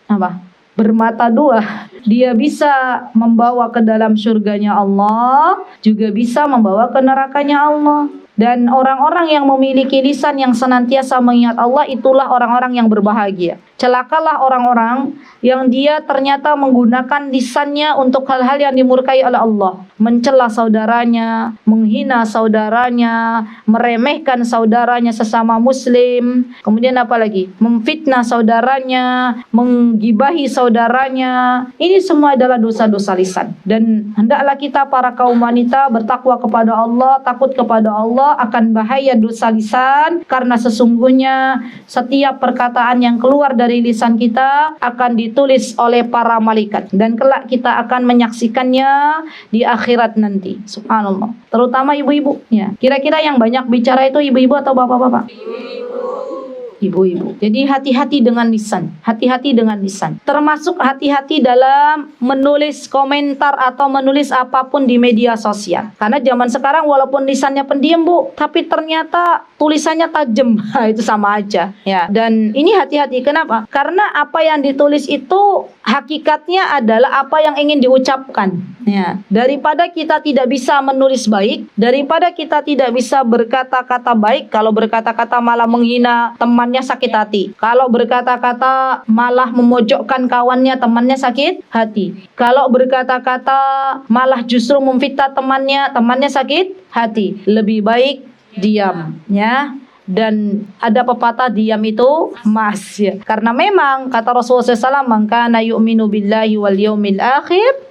bermata dua. Dia bisa membawa ke dalam surganya Allah, juga bisa membawa ke nerakanya Allah. Dan orang-orang yang memiliki lisan yang senantiasa mengingat Allah, itulah orang-orang yang berbahagia. Celakalah orang-orang yang dia ternyata menggunakan lisannya untuk hal-hal yang dimurkai oleh Allah. Mencela saudaranya, menghina saudaranya, meremehkan saudaranya sesama muslim. Kemudian apa lagi? Memfitnah saudaranya, menggibahi saudaranya. Ini semua adalah dosa-dosa lisan. Dan hendaklah kita para kaum wanita bertakwa kepada Allah, takut kepada Allah akan bahaya dosa lisan. Karena sesungguhnya setiap perkataan yang keluar dari lisan kita akan ditulis oleh para malaikat, dan kelak kita akan menyaksikannya di akhirat nanti. Subhanallah. Terutama ibu-ibu ya. Kira-kira yang banyak bicara itu ibu-ibu atau bapak-bapak? Ibu-ibu. Jadi hati-hati dengan lisan. Hati-hati dengan lisan. Termasuk hati-hati dalam menulis komentar atau menulis apapun di media sosial. Karena zaman sekarang walaupun lisannya pendiam, Bu, tapi ternyata tulisannya tajam. Itu sama aja ya. Dan ini hati-hati. Kenapa? Karena apa yang ditulis itu hakikatnya adalah apa yang ingin diucapkan ya. Daripada kita tidak bisa menulis baik, daripada kita tidak bisa berkata-kata baik, kalau berkata-kata malah menghina temannya sakit hati, kalau berkata-kata malah memojokkan kawannya, temannya sakit hati, kalau berkata-kata malah justru memfitnah temannya sakit hati. Lebih baik diam ya. Dan ada pepatah diam itu emas ya. Karena memang kata Rasulullah SAW, "Man kana yu'minu billahi wal yawmil akhir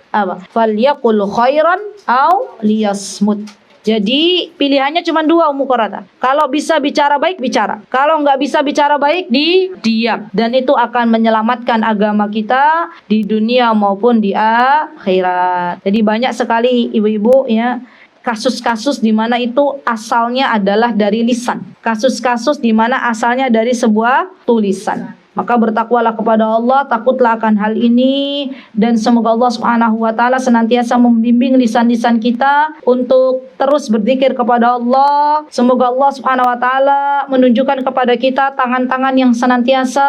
falyaqul khairan aw liyasmut." Jadi pilihannya cuma dua Ummu Qurrata. Kalau bisa bicara baik, bicara. Kalau nggak bisa bicara baik, diam. Dan itu akan menyelamatkan agama kita di dunia maupun di akhirat. Jadi banyak sekali ibu-ibu ya kasus-kasus di mana itu asalnya adalah dari lisan. Kasus-kasus di mana asalnya dari sebuah tulisan. Maka bertakwalah kepada Allah, takutlah akan hal ini, dan semoga Allah Subhanahu wa taala senantiasa membimbing lisan-lisan kita untuk terus berzikir kepada Allah. Semoga Allah Subhanahu wa taala menunjukkan kepada kita tangan-tangan yang senantiasa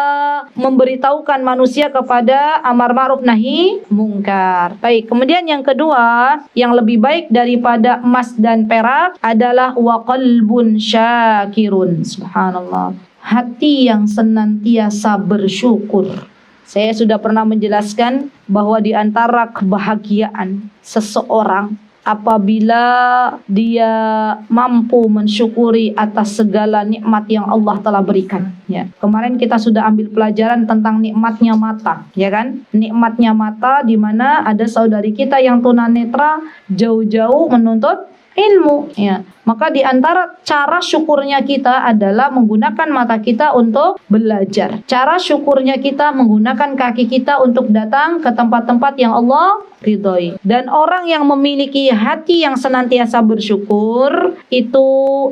memberitahukan manusia kepada amar ma'ruf nahi mungkar. Baik, kemudian yang kedua, yang lebih baik daripada emas dan perak adalah wa qalbun syakirun. Subhanallah. Hati yang senantiasa bersyukur. Saya sudah pernah menjelaskan bahwa di antara kebahagiaan seseorang apabila dia mampu mensyukuri atas segala nikmat yang Allah telah berikan. Ya. Kemarin kita sudah ambil pelajaran tentang nikmatnya mata, ya kan? Nikmatnya mata di mana ada saudari kita yang tunanetra jauh-jauh menuntut ilmu, ya. Maka di antara cara syukurnya kita adalah menggunakan mata kita untuk belajar. Cara syukurnya kita menggunakan kaki kita untuk datang ke tempat-tempat yang Allah ridhoi. Dan orang yang memiliki hati yang senantiasa bersyukur itu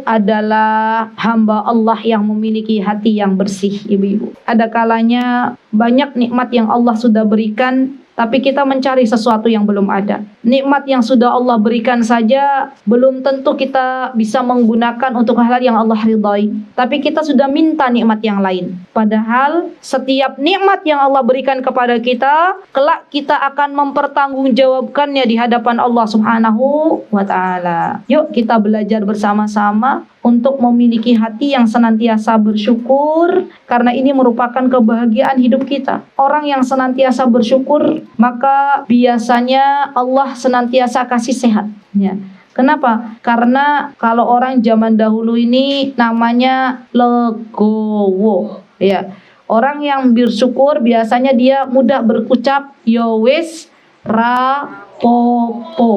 adalah hamba Allah yang memiliki hati yang bersih, ibu-ibu. Ada kalanya banyak nikmat yang Allah sudah berikan, tapi kita mencari sesuatu yang belum ada. Nikmat yang sudah Allah berikan saja belum tentu kita bisa menggunakan untuk hal-hal yang Allah ridhai. Tapi kita sudah minta nikmat yang lain. Padahal setiap nikmat yang Allah berikan kepada kita, kelak kita akan mempertanggungjawabkannya di hadapan Allah Subhanahu wa Ta'ala. Yuk kita belajar bersama-sama untuk memiliki hati yang senantiasa bersyukur, karena ini merupakan kebahagiaan hidup kita. Orang yang senantiasa bersyukur, maka biasanya Allah senantiasa kasih sehat, ya. Kenapa? Karena kalau orang zaman dahulu ini namanya legowo, ya. Orang yang bersyukur biasanya dia mudah berucap yo wis rapopo.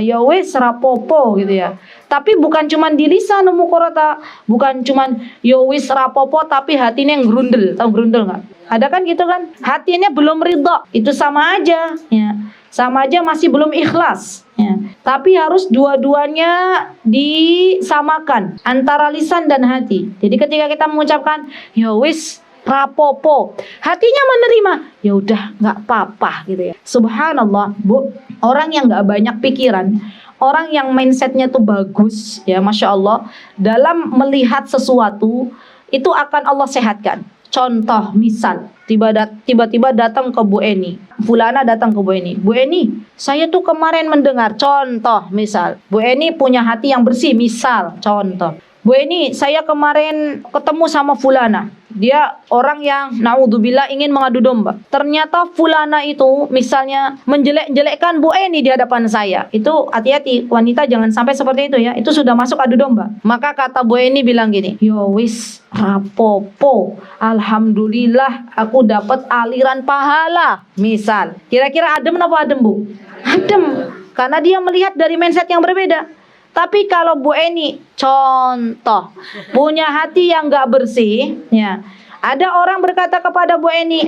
Ya wis rapopo gitu ya. Tapi bukan cuman di lisan mukorota, bukan cuman yo wis rapopo tapi hatinya yang grundel. Tahu grundel enggak? Ada kan gitu kan? Hatinya belum ridha. Itu sama aja, ya. Sama aja masih belum ikhlas, ya. Tapi harus dua-duanya disamakan antara lisan dan hati. Jadi ketika kita mengucapkan yo wis rapopo, hatinya menerima, ya udah nggak apa-apa gitu ya. Subhanallah, Bu, orang yang nggak banyak pikiran, orang yang mindsetnya tuh bagus, ya masya Allah, dalam melihat sesuatu itu akan Allah sehatkan. Contoh misal, tiba-tiba datang ke Bu Eni, fulana datang ke Bu Eni, Bu Eni, saya tuh kemarin mendengar, contoh misal, Bu Eni punya hati yang bersih, misal, contoh, Bu Eni, saya kemarin ketemu sama fulana. Dia orang yang naudzubillah ingin mengadu domba. Ternyata fulana itu misalnya menjelek-jelekkan Bu Eni di hadapan saya. Itu hati-hati, wanita jangan sampai seperti itu ya. Itu sudah masuk adu domba. Maka kata Bu Eni bilang gini, yo wis rapopo, alhamdulillah aku dapat aliran pahala. Misal, kira-kira adem apa adem, Bu? Adem. Karena dia melihat dari mindset yang berbeda. Tapi kalau Bu Eni, contoh, punya hati yang gak bersih, ya. Ada orang berkata kepada Bu Eni,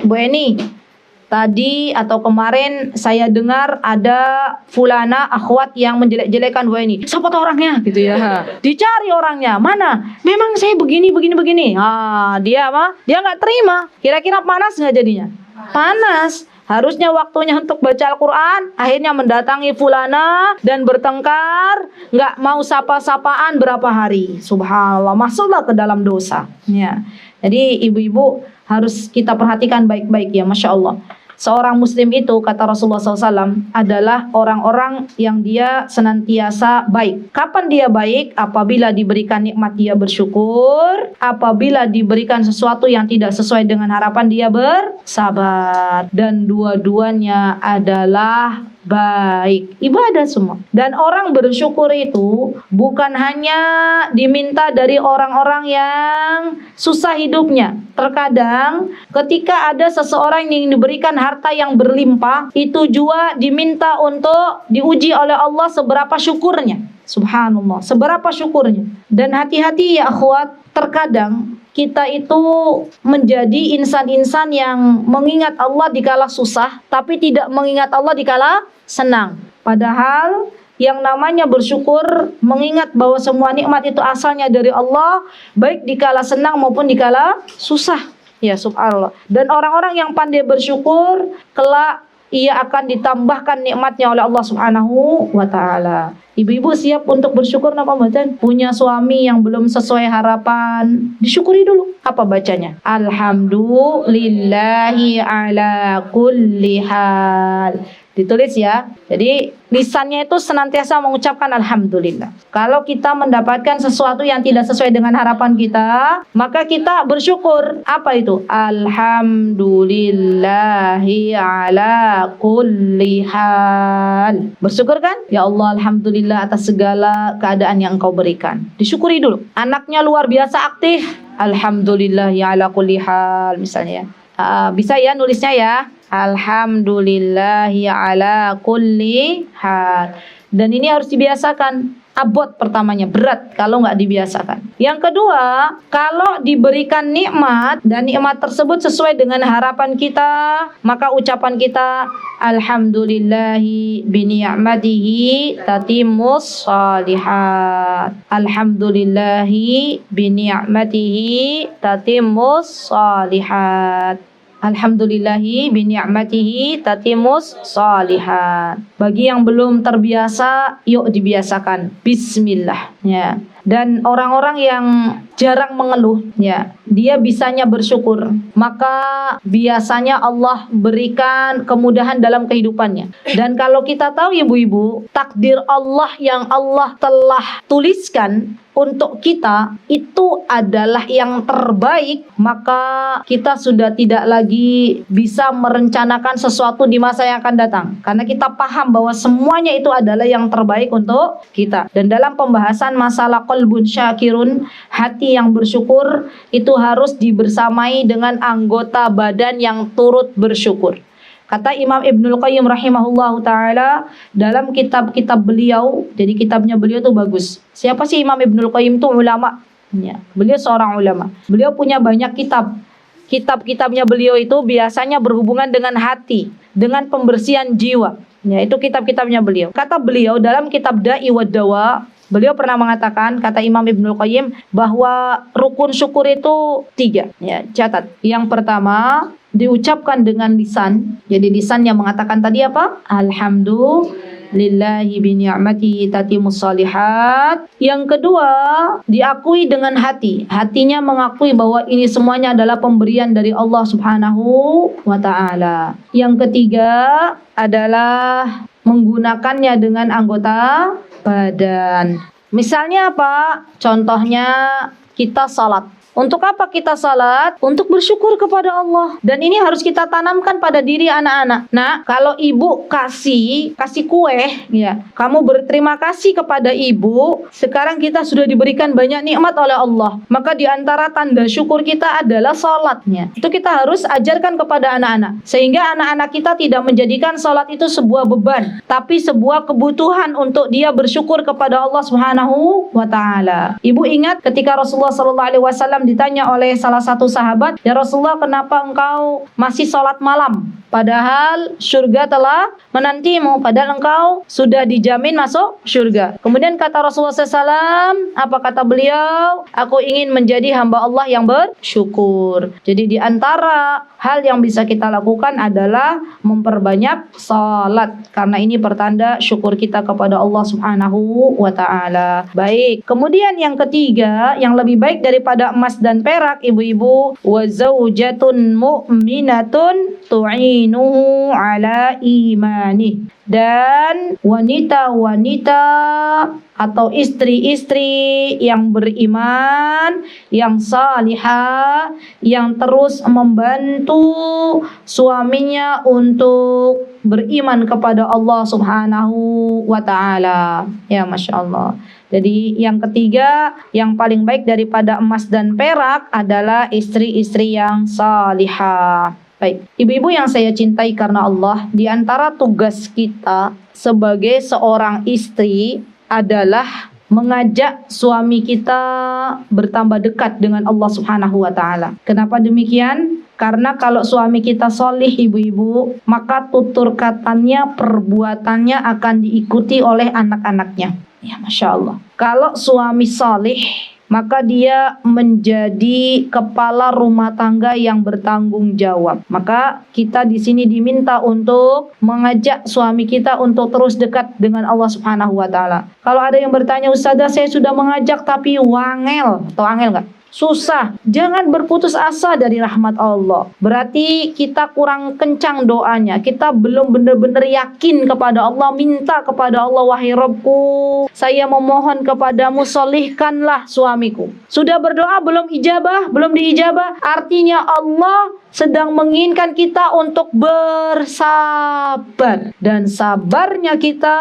tadi atau kemarin saya dengar ada fulana akhwat yang menjelek-jelekan Bu Eni. Siapa tuh orangnya? Gitu ya. Dicari orangnya. Mana? Memang saya begini. Dia apa? Dia gak terima. Kira-kira panas gak jadinya? Panas. Harusnya waktunya untuk baca Al-Quran, akhirnya mendatangi fulana dan bertengkar, nggak mau sapa-sapaan berapa hari. Subhanallah, masuklah ke dalam dosa. Ya. Jadi ibu-ibu harus kita perhatikan baik-baik ya, Masya Allah. Seorang muslim itu, kata Rasulullah SAW, adalah orang-orang yang dia senantiasa baik. Kapan dia baik? Apabila diberikan nikmat dia bersyukur, apabila diberikan sesuatu yang tidak sesuai dengan harapan dia bersabar. Dan dua-duanya adalah baik, ibadah semua. Dan orang bersyukur itu bukan hanya diminta dari orang-orang yang susah hidupnya. Terkadang ketika ada seseorang yang diberikan harta yang berlimpah, itu juga diminta untuk diuji oleh Allah seberapa syukurnya. Subhanallah, seberapa syukurnya. Dan hati-hati ya akhwat, terkadang kita itu menjadi insan-insan yang mengingat Allah dikala susah, tapi tidak mengingat Allah dikala senang. Padahal yang namanya bersyukur, mengingat bahwa semua nikmat itu asalnya dari Allah, baik dikala senang maupun dikala susah. Ya subhanallah. Dan orang-orang yang pandai bersyukur, kelak ia akan ditambahkan nikmatnya oleh Allah Subhanahu wa Ta'ala. Ibu-ibu siap untuk bersyukur napa bacaan? Punya suami yang belum sesuai harapan, disyukuri dulu. Apa bacanya? Alhamdulillahi ala kulli hal. Ditulis ya. Jadi lisannya itu senantiasa mengucapkan alhamdulillah. Kalau kita mendapatkan sesuatu yang tidak sesuai dengan harapan kita, maka kita bersyukur. Apa itu? Alhamdulillahi ala kulli hal. Bersyukur kan? Ya Allah, alhamdulillah atas segala keadaan yang Engkau berikan. Disyukuri dulu. Anaknya luar biasa aktif. Alhamdulillahi ala kulli hal misalnya. Bisa ya nulisnya ya. Alhamdulillahi ala kulli hal. Dan ini harus dibiasakan. Abot pertamanya, berat kalau nggak dibiasakan. Yang kedua, kalau diberikan nikmat dan nikmat tersebut sesuai dengan harapan kita, maka ucapan kita alhamdulillahi bi ni'matihi tatimmus shalihat. Alhamdulillahi bi ni'matihi tatimmus shalihat. Alhamdulillahi bi ni'matihi tatimus shalihat. Bagi yang belum terbiasa, yuk dibiasakan. Bismillah, ya. Dan orang-orang yang jarang mengeluh, ya, dia bisanya bersyukur, maka biasanya Allah berikan kemudahan dalam kehidupannya. Dan kalau kita tahu ibu-ibu, takdir Allah yang Allah telah tuliskan untuk kita itu adalah yang terbaik, maka kita sudah tidak lagi bisa merencanakan sesuatu di masa yang akan datang, karena kita paham bahwa semuanya itu adalah yang terbaik untuk kita. Dan dalam pembahasan masalah qalbun syakirun, hati yang bersyukur itu harus dibersamai dengan anggota badan yang turut bersyukur. Kata Imam Ibnul Qayyim rahimahullahu ta'ala dalam kitab-kitab beliau, jadi kitabnya beliau itu bagus. Siapa sih Imam Ibnul Qayyim itu? Ulama, ya. Beliau seorang ulama. Beliau punya banyak kitab. Kitab-kitabnya beliau itu biasanya berhubungan dengan hati, dengan pembersihan jiwa. Ya, itu kitab-kitabnya beliau. Kata beliau dalam kitab Da'i wad Dawa, beliau pernah mengatakan, kata Imam Ibnul Qayyim, bahwa rukun syukur itu 3. Ya, catat. Yang pertama, diucapkan dengan lisan. Jadi lisan yang mengatakan tadi apa? Alhamdulillahi bi ni'matihi tatimus shalihat. Yang kedua, diakui dengan hati. Hatinya mengakui bahwa ini semuanya adalah pemberian dari Allah Subhanahu wa ta'ala. Yang ketiga adalah menggunakannya dengan anggota badan. Misalnya apa? Contohnya kita salat. Untuk apa kita salat? Untuk bersyukur kepada Allah. Dan ini harus kita tanamkan pada diri anak-anak. Nah, kalau ibu kasih kue, ya, kamu berterima kasih kepada ibu. Sekarang kita sudah diberikan banyak nikmat oleh Allah. Maka di antara tanda syukur kita adalah salatnya. Itu kita harus ajarkan kepada anak-anak. Sehingga anak-anak kita tidak menjadikan salat itu sebuah beban, tapi sebuah kebutuhan untuk dia bersyukur kepada Allah Subhanahu wa ta'ala. Ibu ingat ketika Rasulullah SAW ditanya oleh salah satu sahabat, "Ya Rasulullah, kenapa engkau masih sholat malam? Padahal surga telah menantimu, padahal engkau sudah dijamin masuk surga." Kemudian kata Rasulullah SAW, apa kata beliau? "Aku ingin menjadi hamba Allah yang bersyukur." Jadi di antara hal yang bisa kita lakukan adalah memperbanyak salat, karena ini pertanda syukur kita kepada Allah Subhanahu wa ta'ala. Baik, kemudian yang ketiga, yang lebih baik daripada emas dan perak, ibu-ibu, wa zaujatun mu'minatun tu'inuhu ala imani. Dan wanita-wanita atau istri-istri yang beriman, yang salihah, yang terus membantu suaminya untuk beriman kepada Allah Subhanahu wa ta'ala. Ya, Masya Allah. Jadi yang ketiga, yang paling baik daripada emas dan perak adalah istri-istri yang salihah. Baik, ibu-ibu yang saya cintai karena Allah, di antara tugas kita sebagai seorang istri adalah mengajak suami kita bertambah dekat dengan Allah Subhanahu wa ta'ala. Kenapa demikian? Karena kalau suami kita solih, ibu-ibu, maka tutur katanya, perbuatannya akan diikuti oleh anak-anaknya. Ya, Masya Allah. Kalau suami solih, maka dia menjadi kepala rumah tangga yang bertanggung jawab. Maka kita di sini diminta untuk mengajak suami kita untuk terus dekat dengan Allah Subhanahu wa ta'ala. Kalau ada yang bertanya, "Ustazah, saya sudah mengajak tapi wangel." Atau angel nggak? Susah. Jangan berputus asa dari rahmat Allah. Berarti kita kurang kencang doanya. Kita belum benar-benar yakin kepada Allah. Minta kepada Allah, "Wahai Rabbku, saya memohon kepadamu, solihkanlah suamiku." Sudah berdoa belum ijabah, belum diijabah, artinya Allah sedang menginginkan kita untuk bersabar. Dan sabarnya kita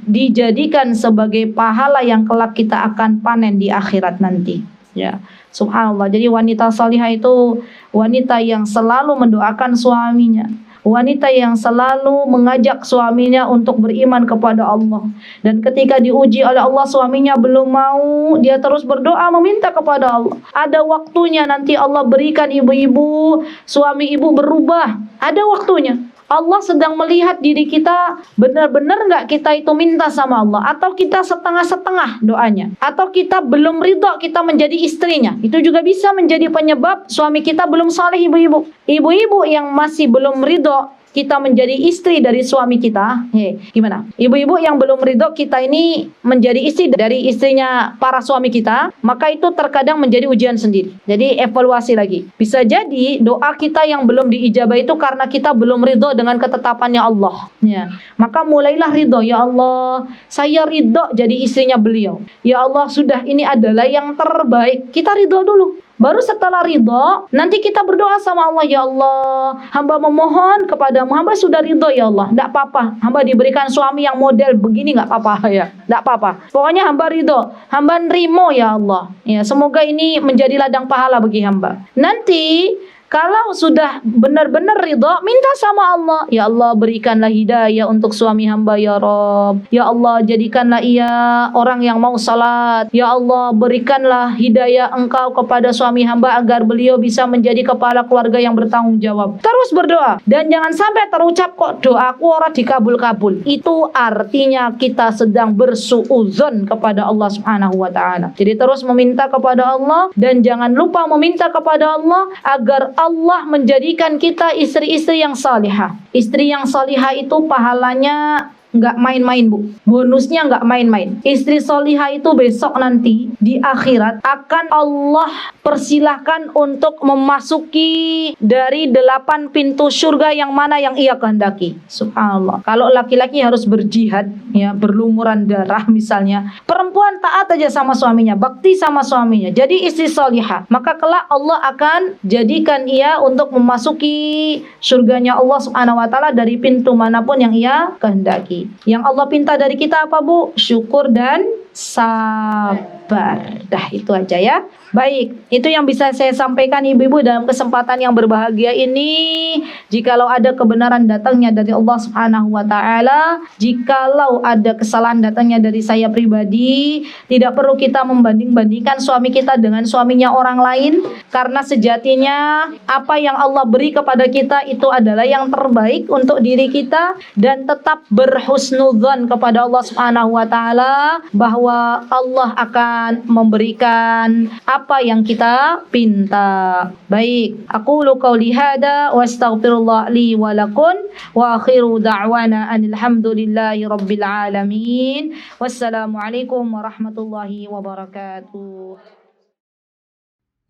dijadikan sebagai pahala yang kelak kita akan panen di akhirat nanti. Ya, subhanallah. Jadi wanita salihah itu wanita yang selalu mendoakan suaminya, wanita yang selalu mengajak suaminya untuk beriman kepada Allah. Dan ketika diuji oleh Allah suaminya belum mau, dia terus berdoa meminta kepada Allah. Ada waktunya nanti Allah berikan ibu-ibu, suami ibu berubah. Ada waktunya. Allah sedang melihat diri kita, benar-benar nggak kita itu minta sama Allah, atau kita setengah-setengah doanya, atau kita belum ridho kita menjadi istrinya. Itu juga bisa menjadi penyebab suami kita belum saleh. Ibu-ibu yang masih belum ridho kita menjadi istri dari suami kita, gimana? Ibu-ibu yang belum ridho kita ini menjadi istri dari istrinya para suami kita, maka itu terkadang menjadi ujian sendiri. Jadi evaluasi lagi. Bisa jadi doa kita yang belum diijabah itu karena kita belum ridho dengan ketetapannya Allah. Ya. Maka mulailah ridho. Ya Allah, saya ridho jadi istrinya beliau. Ya Allah, sudah ini adalah yang terbaik. Kita ridho dulu. Baru setelah ridho, nanti kita berdoa sama Allah. Ya Allah, hamba memohon kepadamu, hamba sudah ridho ya Allah. Tidak apa-apa, hamba diberikan suami yang model begini, nggak apa-apa ya. Tidak apa-apa. Pokoknya hamba ridho, hamba nerimo ya Allah. Ya, semoga ini menjadi ladang pahala bagi hamba. Nanti kalau sudah benar-benar ridho, minta sama Allah. Ya Allah, berikanlah hidayah untuk suami hamba ya Rabb. Ya Allah, jadikanlah ia orang yang mau salat. Ya Allah, berikanlah hidayah Engkau kepada suami hamba agar beliau bisa menjadi kepala keluarga yang bertanggung jawab. Terus berdoa. Dan jangan sampai terucap kok doaku ora dikabul-kabul. Itu artinya kita sedang bersuudzon kepada Allah Subhanahu wa taala. Jadi terus meminta kepada Allah dan jangan lupa meminta kepada Allah agar Allah menjadikan kita istri-istri yang salihah. Istri yang salihah itu pahalanya nggak main-main, Bu. Bonusnya nggak main-main. Istri salihah itu besok nanti di akhirat akan Allah persilahkan untuk memasuki dari 8 pintu surga yang mana yang ia kehendaki. Subhanallah. Kalau laki-laki harus berjihad, ya, berlumuran darah misalnya. Perempuan taat aja sama suaminya, bakti sama suaminya. Jadi istri salihah. Maka kelak Allah akan jadikan ia untuk memasuki surganya Allah Subhanahu wa taala dari pintu manapun yang ia kehendaki. Yang Allah pinta dari kita apa, Bu? Syukur dan sabar. Dah itu aja ya. Baik, itu yang bisa saya sampaikan ibu-ibu dalam kesempatan yang berbahagia ini. Jikalau ada kebenaran datangnya dari Allah Subhanahu wa taala, jikalau ada kesalahan datangnya dari saya pribadi, tidak perlu kita membanding-bandingkan suami kita dengan suaminya orang lain, karena sejatinya apa yang Allah beri kepada kita itu adalah yang terbaik untuk diri kita, dan tetap berhusnudzon kepada Allah Subhanahu wa taala bahwa Allah akan memberikan apa yang kita pinta. Baik, aku qauli hada wa astaghfirullah li wa lakum wa akhiru da'wana alhamdulillahi rabbil alamin. Wassalamualaikum warahmatullahi wabarakatuh.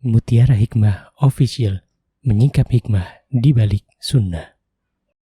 Mutiara Hikmah Official, menyingkap hikmah di balik sunnah.